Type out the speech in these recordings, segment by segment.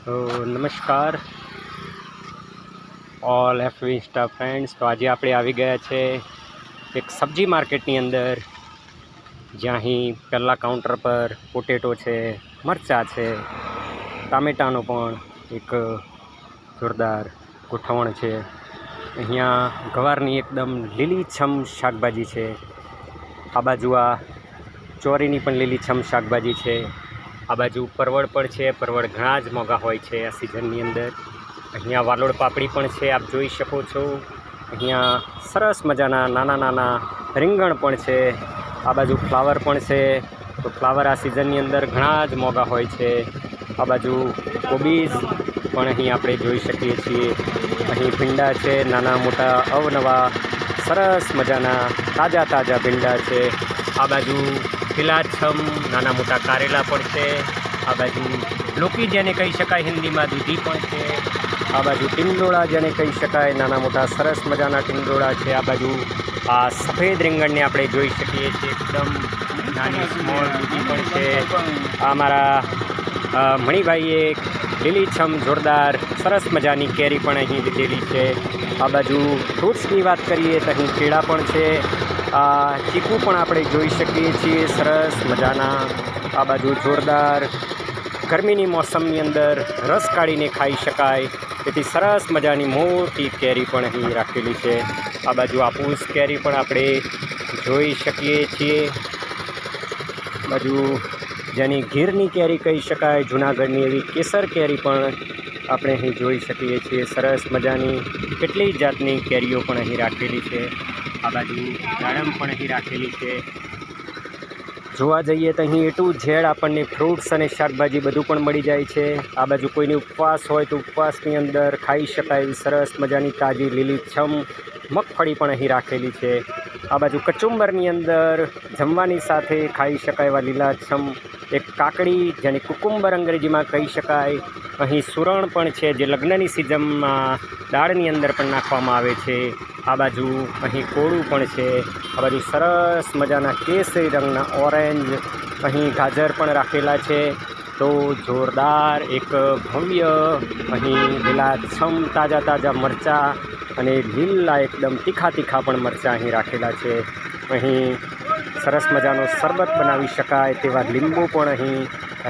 તો નમસ્કાર all એફવી staff friends. તો આજે આપણે આવી ગયા છે એક સબ્જી માર્કેટની અંદર, જ્યાં અહીં પહેલાં કાઉન્ટર પર પોટેટો છે, મરચાં છે, ટામેટાનો પણ એક જોરદાર ગોઠવણ છે. અહીંયા ગવારની એકદમ લીલીછમ શાકભાજી છે. આ બાજુ આ ચોરીની પણ લીલીછમ શાકભાજી છે. આ બાજુ પરવળ પણ છે. પરવળ ઘણા જ મોંઘા હોય છે આ સિઝનની અંદર. અહીંયા વાલોડ પાપડી પણ છે, આપ જોઈ શકો છો. અહીંયા સરસ મજાના નાના નાના રીંગણ પણ છે. આ બાજુ ફ્લાવર પણ છે. તો ફ્લાવર આ સિઝનની અંદર ઘણા જ મોંઘા હોય છે. આ બાજુ કોબીજ પણ અહીં આપણે જોઈ શકીએ છીએ. અહીં ભીંડા છે, નાના મોટા અવનવા સરસ મજાના તાજા તાજા ભીંડા છે. આ બાજુ લીલાછમ નાના મોટા કારેલા પણ છે. આ બાજુ લોકી જેને કહી શકાય હિન્દીમાં, દૂધી પણ છે. આ બાજુ ટીંડોળા જેને કહી શકાય, નાના મોટા સરસ મજાના ટીંડોળા છે. આ બાજુ આ સફેદ રીંગણને આપણે જોઈ શકીએ છીએ, એકદમ નાની સ્મોલ દૂધી પણ છે. આ મારા મણિભાઈએ લીલીછમ જોરદાર સરસ મજાની કેરી પણ અહીં લીધેલી છે. આ બાજુ ફ્રૂટ્સની વાત કરીએ તો અહીં કેળા પણ છે. આ ચીકુ પણ આપણે જોઈ શકીએ છીએ સરસ મજાના. આ બાજુ જોરદાર ગરમીની મોસમની અંદર રસ કાઢીને ખાઈ શકાય તેથી સરસ મજાની મોટી કેરી પણ અહીં રાખેલી છે. આ બાજુ હાફૂસ કેરી પણ આપણે જોઈ શકીએ છીએ. બાજુ જેની ગીરની કેરી કહી શકાય, જૂનાગઢની એવી કેસર કેરી પણ આપણે અહીં જોઈ શકીએ છીએ. સરસ મજાની કેટલી જાતની કેરીઓ પણ અહીં રાખેલી છે. આ બાજુ દાડમ પણ અહીં રાખેલી છે. જોવા જઈએ તો અહીં A to Z આપણને ફ્રૂટ્સ અને શાકભાજી બધું પણ મળી જાય છે. આ બાજુ કોઈની ઉપવાસ હોય તો ઉપવાસની અંદર ખાઈ શકાય એવી સરસ મજાની તાજી લીલીછમ મગફળી પણ અહીં રાખેલી છે. આ બાજુ કચુંબરની અંદર જમવાની સાથે ખાઈ શકાય એવા લીલાછમ એક કાકડી, જેને કુકુંબર અંગ્રેજીમાં કહી શકાય. અહીં સુરણ પણ છે, જે લગ્નની સિઝનમાં દાળની અંદર પણ નાખવામાં આવે છે. આ બાજુ અહીં કોળું પણ છે. આ બાજુ સરસ મજાના કેસરી રંગના ઓરેન્જ અહીં ગાજર પણ રાખેલા છે. તો જોરદાર એક ભવ્ય અહીં લીલાછમ તાજા તાજા મરચાં અને લીલા એકદમ તીખા તીખા પણ મરચાં અહીં રાખેલા છે. અહીં સરસ મજાનો શરબત બનાવી શકાય તેવા લીંબુ પણ અહીં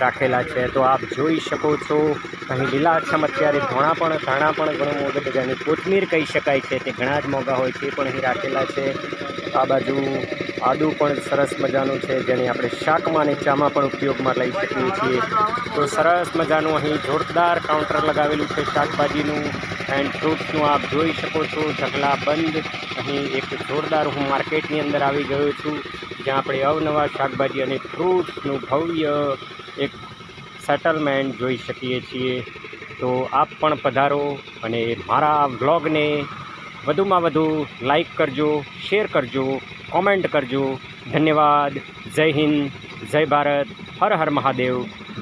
રાખેલા છે. તો આપ જોઈ શકો છો અહીં લીલાછમ અત્યારે ધાણા પણ ઘણું મોંઘું, જેની કોથમીર કહી શકાય છે, તે ઘણા જ મોંઘા હોય છે, એ પણ અહીં રાખેલા છે. આ બાજુ આદુ પણ સરસ મજાનું છે, જેને આપણે શાકમાં અને ચામાં પણ ઉપયોગમાં લઈ શકીએ છીએ. તો સરસ મજાનું અહીં જોરદાર કાઉન્ટર લગાવેલું છે શાકભાજીનું એન્ડ ફ્રૂટ્સનું. આપ જોઈ શકો છો ઢગલા બંધ. અહીં એક જોરદાર હું માર્કેટની અંદર આવી ગયો છું, જ્યાં આપણે અવનવા શાકભાજી અને ફ્રૂટ્સનું ભવ્ય એક સેટલમેન્ટ જોઈ શકીએ છીએ. તો આપ પણ પધારો અને મારા વ્લોગને વધુમાં વધુ લાઈક કરજો, શેર કરજો, કોમેન્ટ કરજો. ધન્યવાદ. જય હિન્દ, જય ભારત, હર હર મહાદેવ,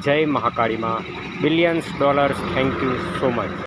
જય મહાકાળીમાં. Billions dollars. Thank you so much.